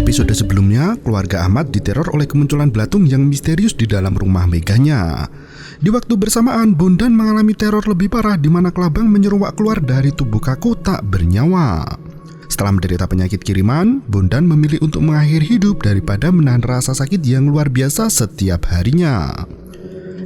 episode sebelumnya, keluarga Ahmad diteror oleh kemunculan belatung yang misterius di dalam rumah megahnya. Di waktu bersamaan, Bondan mengalami teror lebih parah di mana kelabang menyeruak keluar dari tubuh kaku tak bernyawa. Setelah menderita penyakit kiriman, Bondan memilih untuk mengakhiri hidup daripada menahan rasa sakit yang luar biasa setiap harinya.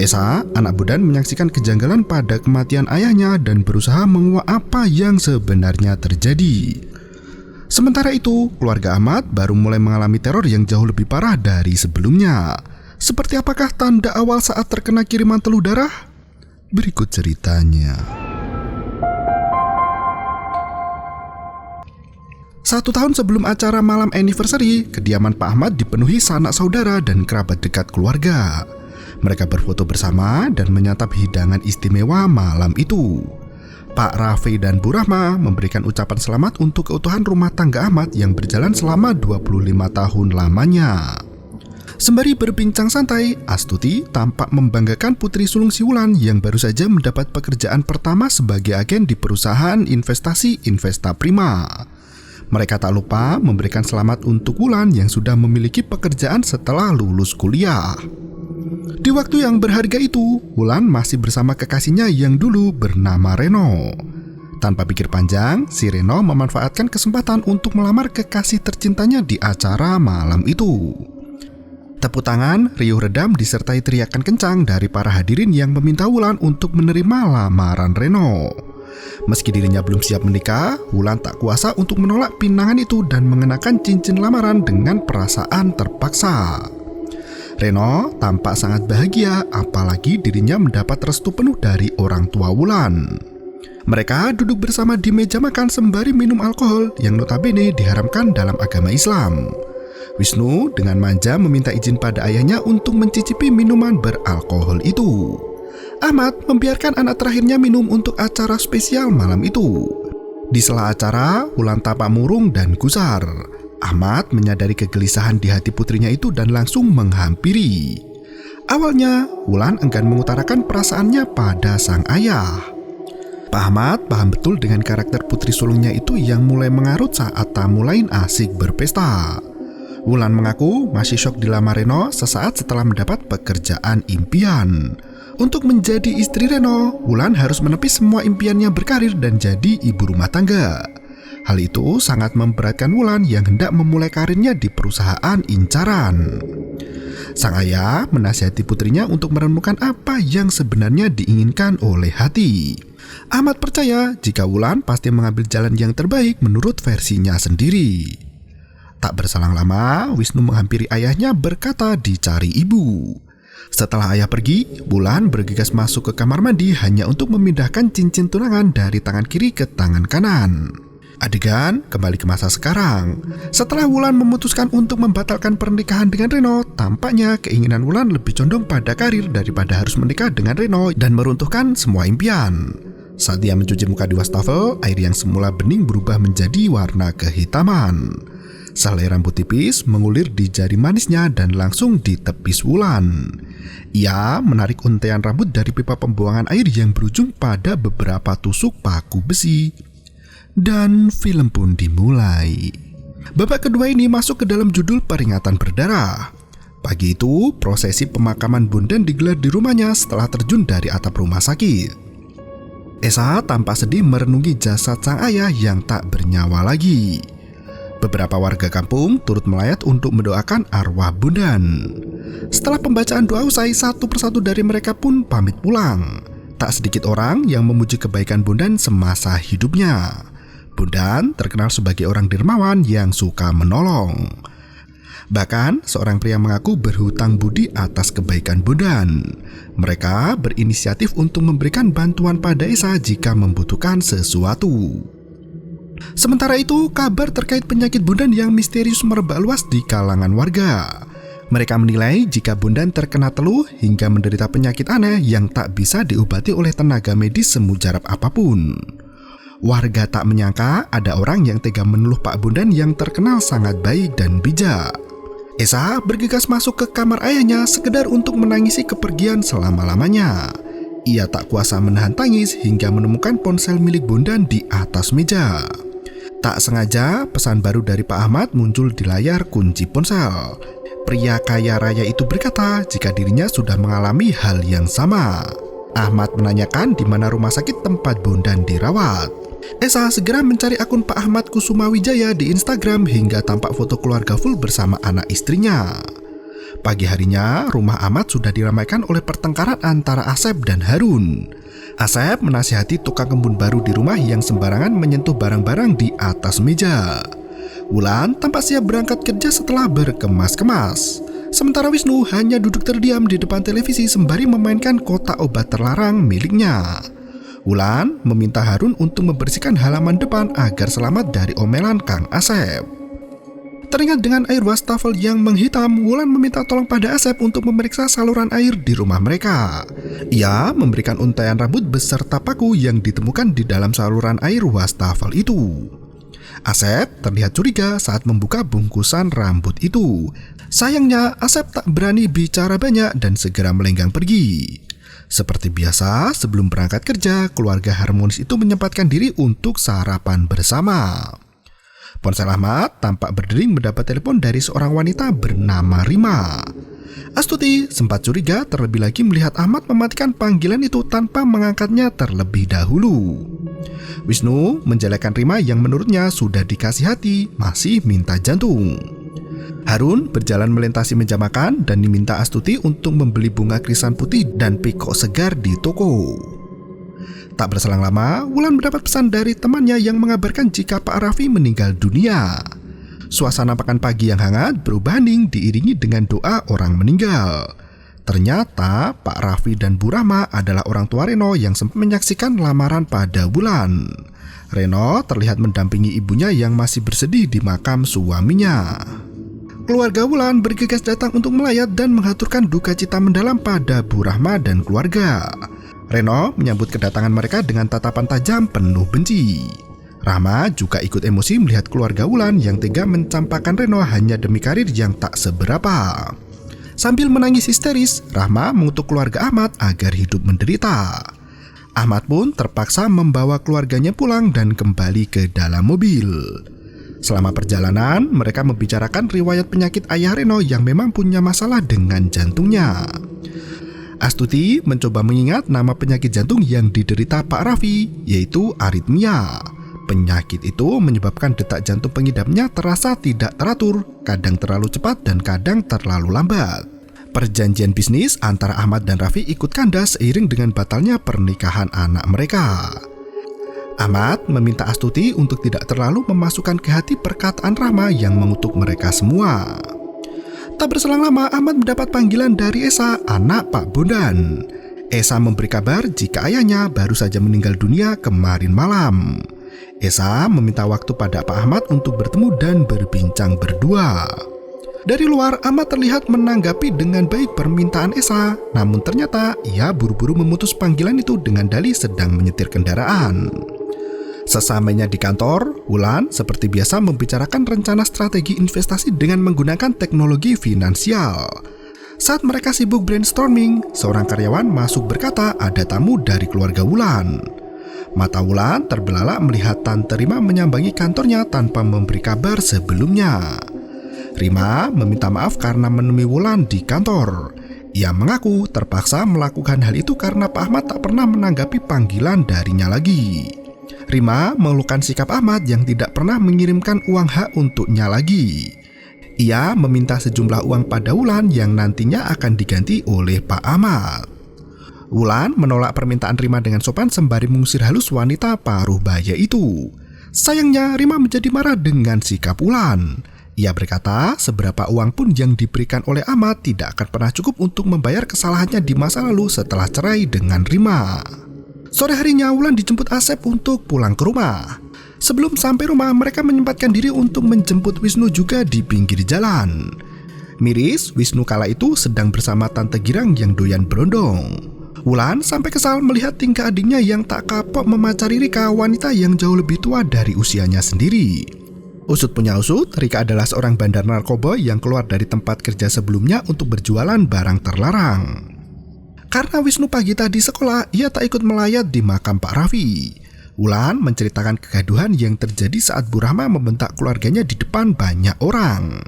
Esa, anak Bondan, menyaksikan kejanggalan pada kematian ayahnya dan berusaha menguak apa yang sebenarnya terjadi. Sementara itu, keluarga Ahmad baru mulai mengalami teror yang jauh lebih parah dari sebelumnya. Seperti apakah tanda awal saat terkena kiriman teluh darah? Berikut ceritanya. 1 tahun sebelum acara malam anniversary, kediaman Pak Ahmad dipenuhi sanak saudara dan kerabat dekat keluarga. Mereka berfoto bersama dan menyantap hidangan istimewa malam itu. Pak Raffi dan Bu Rahma memberikan ucapan selamat untuk keutuhan rumah tangga Ahmad yang berjalan selama 25 tahun lamanya. Sembari berbincang santai, Astuti tampak membanggakan putri sulung si Wulan yang baru saja mendapat pekerjaan pertama sebagai agen di perusahaan investasi Investa Prima. Mereka tak lupa memberikan selamat untuk Wulan yang sudah memiliki pekerjaan setelah lulus kuliah. Di waktu yang berharga itu, Wulan masih bersama kekasihnya yang dulu bernama Reno. Tanpa pikir panjang, si Reno memanfaatkan kesempatan untuk melamar kekasih tercintanya di acara malam itu. Tepuk tangan, riuh redam disertai teriakan kencang dari para hadirin yang meminta Wulan untuk menerima lamaran Reno. Meski dirinya belum siap menikah, Wulan tak kuasa untuk menolak pinangan itu dan mengenakan cincin lamaran dengan perasaan terpaksa. Reno tampak sangat bahagia, apalagi dirinya mendapat restu penuh dari orang tua Wulan. Mereka duduk bersama di meja makan sembari minum alkohol yang notabene diharamkan dalam agama Islam. Wisnu dengan manja meminta izin pada ayahnya untuk mencicipi minuman beralkohol itu. Ahmad membiarkan anak terakhirnya minum untuk acara spesial malam itu. Di sela acara, Wulan tampak murung dan gusar. Ahmad menyadari kegelisahan di hati putrinya itu dan langsung menghampiri. Awalnya, Wulan enggan mengutarakan perasaannya pada sang ayah. Pak Ahmad paham betul dengan karakter putri sulungnya itu yang mulai mengarut saat tamu lain asik berpesta. Wulan mengaku masih syok dilamar Reno sesaat setelah mendapat pekerjaan impian. Untuk menjadi istri Reno, Wulan harus menepis semua impiannya berkarir dan jadi ibu rumah tangga. Hal itu sangat memberatkan Wulan yang hendak memulai karirnya di perusahaan incaran. Sang ayah menasihati putrinya untuk merenungkan apa yang sebenarnya diinginkan oleh hati. Ahmad percaya jika Wulan pasti mengambil jalan yang terbaik menurut versinya sendiri. Tak berselang lama, Wisnu menghampiri ayahnya berkata dicari ibu. Setelah ayah pergi, Wulan bergegas masuk ke kamar mandi hanya untuk memindahkan cincin tunangan dari tangan kiri ke tangan kanan. Adegan kembali ke masa sekarang. Setelah Wulan memutuskan untuk membatalkan pernikahan dengan Reno, tampaknya keinginan Wulan lebih condong pada karir daripada harus menikah dengan Reno dan meruntuhkan semua impian. Saat dia mencuci muka di wastafel, air yang semula bening berubah menjadi warna kehitaman. Sehelai rambut tipis mengulir di jari manisnya dan langsung ditepis Wulan. Ia menarik untaian rambut dari pipa pembuangan air yang berujung pada beberapa tusuk paku besi. Dan film pun dimulai. Babak kedua ini masuk ke dalam judul peringatan berdarah. Pagi itu, prosesi pemakaman Bondan digelar di rumahnya setelah terjun dari atap rumah sakit. Esa tampak sedih merenungi jasad sang ayah yang tak bernyawa lagi. Beberapa warga kampung turut melayat untuk mendoakan arwah Bondan. Setelah pembacaan doa usai, satu persatu dari mereka pun pamit pulang. Tak sedikit orang yang memuji kebaikan Bondan semasa hidupnya. Bondan terkenal sebagai orang dermawan yang suka menolong. Bahkan seorang pria mengaku berhutang budi atas kebaikan Bondan. Mereka berinisiatif untuk memberikan bantuan pada Esa jika membutuhkan sesuatu. Sementara itu, kabar terkait penyakit Bondan yang misterius merebak luas di kalangan warga. Mereka menilai jika Bondan terkena teluh hingga menderita penyakit aneh yang tak bisa diobati oleh tenaga medis semujarab apapun. Warga tak menyangka ada orang yang tega meneluh Pak Bondan yang terkenal sangat baik dan bijak. Esa bergegas masuk ke kamar ayahnya sekedar untuk menangisi kepergian selama-lamanya. Ia tak kuasa menahan tangis hingga menemukan ponsel milik Bondan di atas meja. Tak sengaja, pesan baru dari Pak Ahmad muncul di layar kunci ponsel. Pria kaya raya itu berkata jika dirinya sudah mengalami hal yang sama. Ahmad menanyakan di mana rumah sakit tempat Bondan dirawat. Esa segera mencari akun Pak Ahmad Kusuma Wijaya di Instagram hingga tampak foto keluarga full bersama anak istrinya. Pagi harinya, rumah Ahmad sudah diramaikan oleh pertengkaran antara Asep dan Harun. Asep menasihati tukang kebun baru di rumah yang sembarangan menyentuh barang-barang di atas meja. Wulan tampak siap berangkat kerja setelah berkemas-kemas. Sementara Wisnu hanya duduk terdiam di depan televisi sembari memainkan kotak obat terlarang miliknya. Wulan meminta Harun untuk membersihkan halaman depan agar selamat dari omelan Kang Asep. Teringat dengan air wastafel yang menghitam, Wulan meminta tolong pada Asep untuk memeriksa saluran air di rumah mereka. Ia memberikan untaian rambut beserta paku yang ditemukan di dalam saluran air wastafel itu. Asep terlihat curiga saat membuka bungkusan rambut itu. Sayangnya, Asep tak berani bicara banyak dan segera melenggang pergi. Seperti biasa, sebelum berangkat kerja, keluarga harmonis itu menyempatkan diri untuk sarapan bersama. Ponsel Ahmad tampak berdering mendapat telepon dari seorang wanita bernama Rima. Astuti sempat curiga terlebih lagi melihat Ahmad mematikan panggilan itu tanpa mengangkatnya terlebih dahulu. Wisnu menjelekkan Rima yang menurutnya sudah dikasih hati, masih minta jantung. Harun berjalan melintasi meja makan dan diminta Astuti untuk membeli bunga krisan putih dan pikok segar di toko. Tak berselang lama, Wulan mendapat pesan dari temannya yang mengabarkan jika Pak Raffi meninggal dunia. Suasana makan pagi yang hangat berubah hening diiringi dengan doa orang meninggal. Ternyata Pak Raffi dan Bu Rahma adalah orang tua Reno yang sempat menyaksikan lamaran pada Wulan. Reno terlihat mendampingi ibunya yang masih bersedih di makam suaminya. Keluarga Wulan bergegas datang untuk melayat dan mengaturkan duka cita mendalam pada Bu Rahma dan keluarga. Reno menyambut kedatangan mereka dengan tatapan tajam penuh benci. Rahma juga ikut emosi melihat keluarga Wulan yang tega mencampakkan Reno hanya demi karir yang tak seberapa. Sambil menangis histeris, Rahma mengutuk keluarga Ahmad agar hidup menderita. Ahmad pun terpaksa membawa keluarganya pulang dan kembali ke dalam mobil. Selama perjalanan, mereka membicarakan riwayat penyakit ayah Reno yang memang punya masalah dengan jantungnya. Astuti mencoba mengingat nama penyakit jantung yang diderita Pak Raffi, yaitu aritmia. Penyakit itu menyebabkan detak jantung pengidapnya terasa tidak teratur, kadang terlalu cepat dan kadang terlalu lambat. Perjanjian bisnis antara Ahmad dan Raffi ikut kandas seiring dengan batalnya pernikahan anak mereka. Ahmad meminta Astuti untuk tidak terlalu memasukkan ke hati perkataan Rahma yang mengutuk mereka semua. Tak berselang lama, Ahmad mendapat panggilan dari Esa, anak Pak Bondan. Esa memberi kabar jika ayahnya baru saja meninggal dunia kemarin malam. Esa meminta waktu pada Pak Ahmad untuk bertemu dan berbincang berdua. Dari luar, Ahmad terlihat menanggapi dengan baik permintaan Esa, namun ternyata ia buru-buru memutus panggilan itu dengan dalih sedang menyetir kendaraan. Sesamanya di kantor, Wulan seperti biasa membicarakan rencana strategi investasi dengan menggunakan teknologi finansial. Saat mereka sibuk brainstorming, seorang karyawan masuk berkata ada tamu dari keluarga Wulan. Mata Wulan terbelalak melihat Tante Rima menyambangi kantornya tanpa memberi kabar sebelumnya. Rima meminta maaf karena menemui Wulan di kantor. Ia mengaku terpaksa melakukan hal itu karena Pak Ahmad tak pernah menanggapi panggilan darinya lagi. Rima mengeluhkan sikap Ahmad yang tidak pernah mengirimkan uang hak untuknya lagi. Ia meminta sejumlah uang pada Wulan yang nantinya akan diganti oleh Pak Ahmad. Wulan menolak permintaan Rima dengan sopan sembari mengusir halus wanita paruh baya itu. Sayangnya Rima menjadi marah dengan sikap Wulan. Ia berkata seberapa uang pun yang diberikan oleh Ahmad tidak akan pernah cukup untuk membayar kesalahannya di masa lalu setelah cerai dengan Rima. Sore harinya Wulan dijemput Asep untuk pulang ke rumah. Sebelum sampai rumah, mereka menyempatkan diri untuk menjemput Wisnu juga di pinggir jalan. Miris, Wisnu kala itu sedang bersama Tante Girang yang doyan berondong. Wulan sampai kesal melihat tingkah adiknya yang tak kapok memacari Rika, wanita yang jauh lebih tua dari usianya sendiri. Usut punya usut, Rika adalah seorang bandar narkoba yang keluar dari tempat kerja sebelumnya untuk berjualan barang terlarang. Karena Wisnu pagi tadi sekolah, ia tak ikut melayat di makam Pak Raffi. Wulan menceritakan kegaduhan yang terjadi saat Bu Rahma membentak keluarganya di depan banyak orang.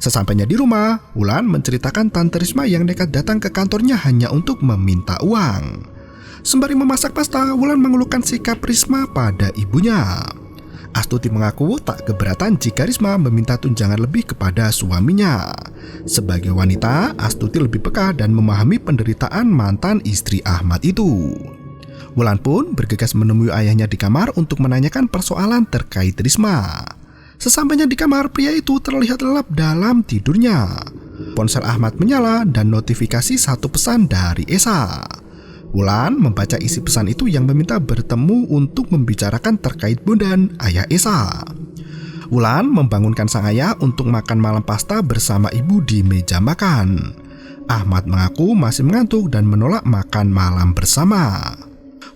Sesampainya di rumah, Wulan menceritakan Tante Risma yang nekat datang ke kantornya hanya untuk meminta uang. Sembari memasak pasta, Wulan mengeluhkan sikap Risma pada ibunya. Astuti mengaku tak keberatan jika Risma meminta tunjangan lebih kepada suaminya. Sebagai wanita, Astuti lebih peka dan memahami penderitaan mantan istri Ahmad itu. Wulan pun bergegas menemui ayahnya di kamar untuk menanyakan persoalan terkait Risma. Sesampainya di kamar, pria itu terlihat lelap dalam tidurnya. Ponsel Ahmad menyala dan notifikasi satu pesan dari Esa. Wulan membaca isi pesan itu yang meminta bertemu untuk membicarakan terkait Bondan, ayah Esa. Wulan membangunkan sang ayah untuk makan malam pasta bersama ibu di meja makan. Ahmad mengaku masih mengantuk dan menolak makan malam bersama.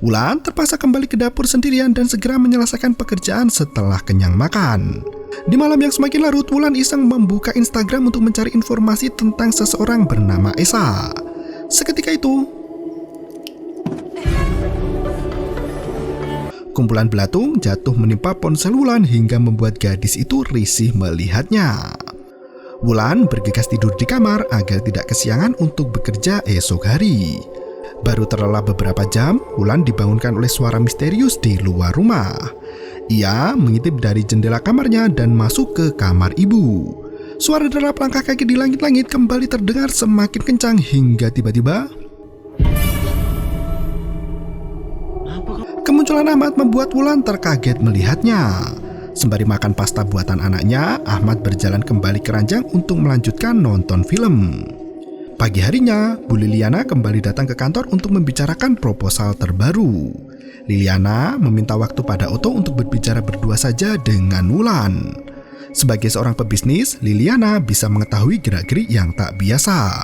Wulan terpaksa kembali ke dapur sendirian dan segera menyelesaikan pekerjaan setelah kenyang makan. Di malam yang semakin larut, Wulan iseng membuka Instagram untuk mencari informasi tentang seseorang bernama Esa. Seketika itu, kumpulan belatung jatuh menimpa ponsel Wulan hingga membuat gadis itu risih melihatnya. Wulan bergegas tidur di kamar agar tidak kesiangan untuk bekerja esok hari. Baru terlelap beberapa jam, Wulan dibangunkan oleh suara misterius di luar rumah. Ia mengintip dari jendela kamarnya dan masuk ke kamar ibu. Suara derap langkah kaki di langit-langit kembali terdengar semakin kencang hingga tiba-tiba kemunculan Ahmad membuat Wulan terkaget melihatnya. Sembari makan pasta buatan anaknya, Ahmad berjalan kembali ke ranjang untuk melanjutkan nonton film. Pagi harinya, Bu Liliana kembali datang ke kantor untuk membicarakan proposal terbaru. Liliana meminta waktu pada Otto untuk berbicara berdua saja dengan Wulan. Sebagai seorang pebisnis, Liliana bisa mengetahui gerak-gerik yang tak biasa.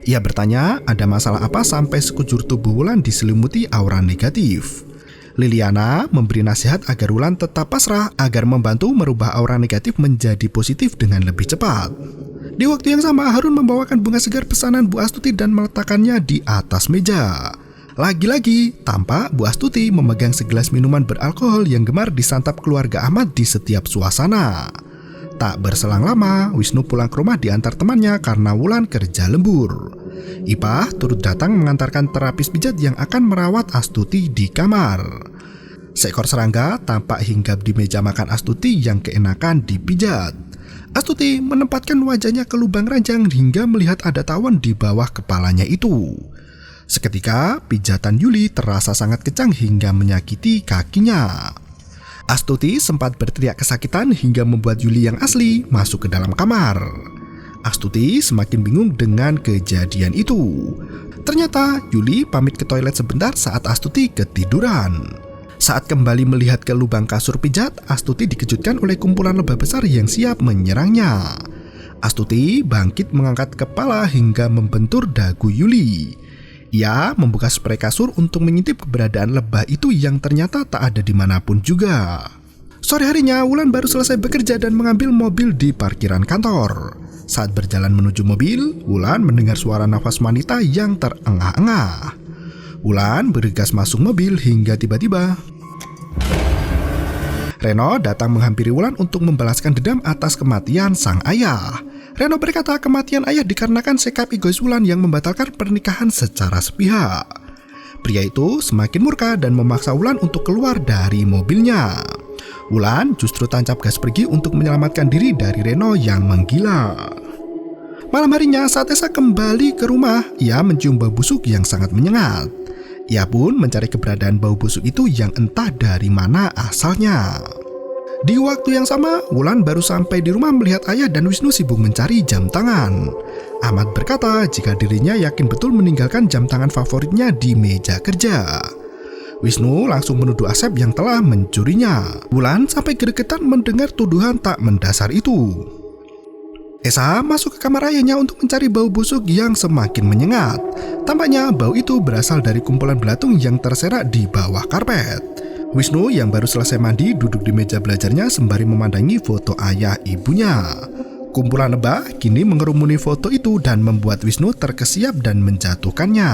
Ia bertanya ada masalah apa sampai sekujur tubuh Wulan diselimuti aura negatif. Liliana memberi nasihat agar Wulan tetap pasrah agar membantu merubah aura negatif menjadi positif dengan lebih cepat. Di waktu yang sama, Harun membawakan bunga segar pesanan Bu Astuti dan meletakkannya di atas meja. Lagi-lagi, tampak Bu Astuti memegang segelas minuman beralkohol yang gemar disantap keluarga Ahmad di setiap suasana. Tak berselang lama, Wisnu pulang ke rumah diantar temannya karena Wulan kerja lembur. Ipah turut datang mengantarkan terapis pijat yang akan merawat Astuti di kamar. Seekor serangga tampak hinggap di meja makan Astuti yang keenakan dipijat. Astuti menempatkan wajahnya ke lubang ranjang hingga melihat ada tawon di bawah kepalanya itu. Seketika, pijatan Yuli terasa sangat kencang hingga menyakiti kakinya. Astuti sempat berteriak kesakitan hingga membuat Yuli yang asli masuk ke dalam kamar. Astuti semakin bingung dengan kejadian itu. Ternyata Yuli pamit ke toilet sebentar saat Astuti ketiduran. Saat kembali melihat ke lubang kasur pijat, Astuti dikejutkan oleh kumpulan lebah besar yang siap menyerangnya. Astuti bangkit mengangkat kepala hingga membentur dagu Yuli. Ia membuka spray kasur untuk mengintip keberadaan lebah itu yang ternyata tak ada dimanapun juga. Sore harinya, Wulan baru selesai bekerja dan mengambil mobil di parkiran kantor. Saat berjalan menuju mobil, Wulan mendengar suara nafas wanita yang terengah-engah. Wulan bergegas masuk mobil hingga tiba-tiba Reno datang menghampiri Wulan untuk membalaskan dendam atas kematian sang ayah. Reno berkata kematian ayah dikarenakan sikap egois Wulan yang membatalkan pernikahan secara sepihak. Pria itu semakin murka dan memaksa Wulan untuk keluar dari mobilnya. Wulan justru tancap gas pergi untuk menyelamatkan diri dari Reno yang menggila. Malam harinya saat Esa kembali ke rumah, ia mencium bau busuk yang sangat menyengat. Ia pun mencari keberadaan bau busuk itu yang entah dari mana asalnya. Di waktu yang sama, Wulan baru sampai di rumah melihat ayah dan Wisnu sibuk mencari jam tangan. Ahmad berkata jika dirinya yakin betul meninggalkan jam tangan favoritnya di meja kerja. Wisnu langsung menuduh Asep yang telah mencurinya. Wulan sampai gregetan mendengar tuduhan tak mendasar itu. Esa masuk ke kamar ayahnya untuk mencari bau busuk yang semakin menyengat. Tampaknya bau itu berasal dari kumpulan belatung yang terserak di bawah karpet. Wisnu yang baru selesai mandi duduk di meja belajarnya sembari memandangi foto ayah ibunya. Kumpulan lebah kini mengerumuni foto itu dan membuat Wisnu terkesiap dan menjatuhkannya.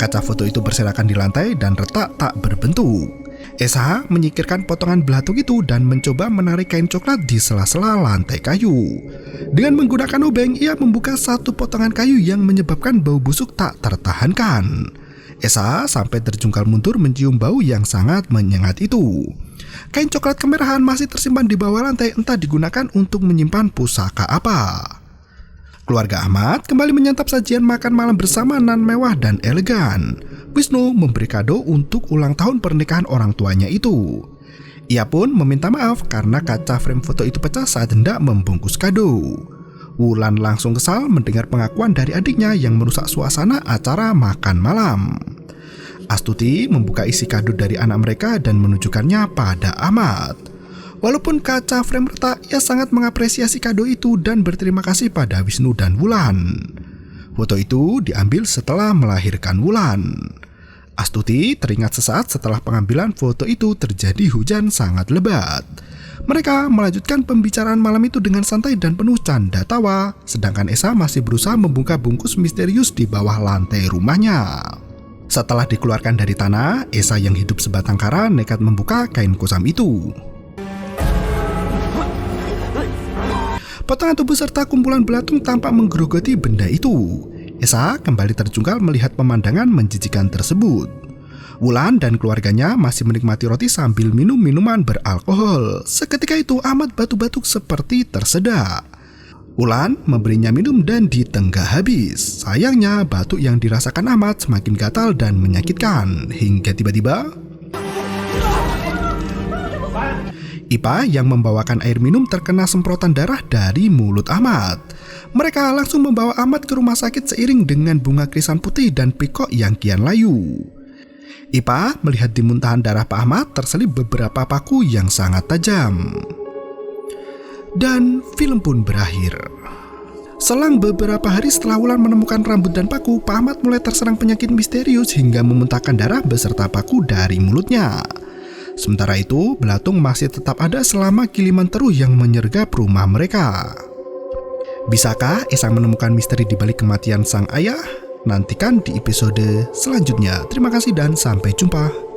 Kaca foto itu berserakan di lantai dan retak tak berbentuk. Esa menyingkirkan potongan belatung itu dan mencoba menarik kain coklat di sela-sela lantai kayu. Dengan menggunakan obeng, ia membuka satu potongan kayu yang menyebabkan bau busuk tak tertahankan. Esa sampai terjungkal mundur mencium bau yang sangat menyengat itu. Kain coklat kemerahan masih tersimpan di bawah lantai, entah digunakan untuk menyimpan pusaka apa. Keluarga Ahmad kembali menyantap sajian makan malam bersama nan mewah dan elegan. Wisnu memberi kado untuk ulang tahun pernikahan orang tuanya itu. Ia pun meminta maaf karena kaca frame foto itu pecah saat hendak membungkus kado. Wulan langsung kesal mendengar pengakuan dari adiknya yang merusak suasana acara makan malam. Astuti membuka isi kado dari anak mereka dan menunjukkannya pada Ahmad. Walaupun kaca frame retak, ia sangat mengapresiasi kado itu dan berterima kasih pada Wisnu dan Wulan. Foto itu diambil setelah melahirkan Wulan. Astuti teringat sesaat setelah pengambilan foto itu terjadi hujan sangat lebat. Mereka melanjutkan pembicaraan malam itu dengan santai dan penuh canda tawa, sedangkan Esa masih berusaha membuka bungkus misterius di bawah lantai rumahnya. Setelah dikeluarkan dari tanah, Esa yang hidup sebatang kara nekat membuka kain kusam itu. Potongan tubuh serta kumpulan belatung tampak menggerogoti benda itu. Esa kembali terjungkal melihat pemandangan menjijikan tersebut. Wulan dan keluarganya masih menikmati roti sambil minum minuman beralkohol. Seketika itu Ahmad batuk-batuk seperti tersedak. Wulan memberinya minum dan ditenggak habis. Sayangnya batuk yang dirasakan Ahmad semakin gatal dan menyakitkan. Hingga tiba-tiba Ipa yang membawakan air minum terkena semprotan darah dari mulut Ahmad. Mereka langsung membawa Ahmad ke rumah sakit seiring dengan bunga krisan putih dan pikok yang kian layu. Ipa melihat di muntahan darah Pak Ahmad terselip beberapa paku yang sangat tajam. Dan film pun berakhir. Selang beberapa hari setelah Wulan menemukan rambut dan paku, Pak Ahmad mulai terserang penyakit misterius hingga memuntahkan darah beserta paku dari mulutnya. Sementara itu, belatung masih tetap ada selama kiriman teruh yang menyergap rumah mereka. Bisakah Esa menemukan misteri di balik kematian sang ayah? Nantikan di episode selanjutnya. Terima kasih dan sampai jumpa.